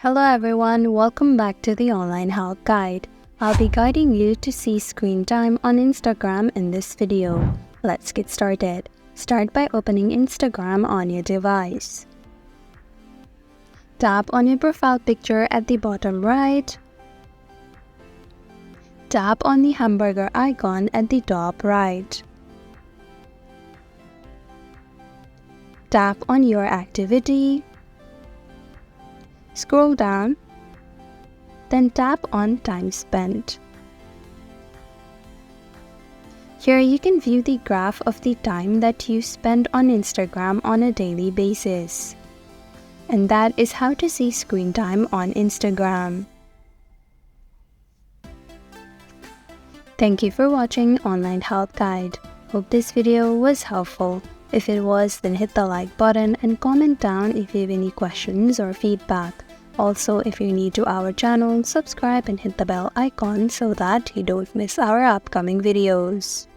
Hello everyone, welcome back to the online health guide. I'll be guiding you to see screen time on Instagram in this video. Let's get started. Start by opening Instagram on your device. Tap on your profile picture at the bottom right. Tap on the hamburger icon at the top right. Tap on your activity. Scroll down, then tap on time spent. Here you can view the graph of the time that you spend on Instagram on a daily basis. And that is how to see screen time on Instagram. Thank you for watching Online Health Guide. Hope this video was helpful. If it was, then hit the like button and comment down if you have any questions or feedback. Also, if you're new to our channel, subscribe and hit the bell icon so that you don't miss our upcoming videos.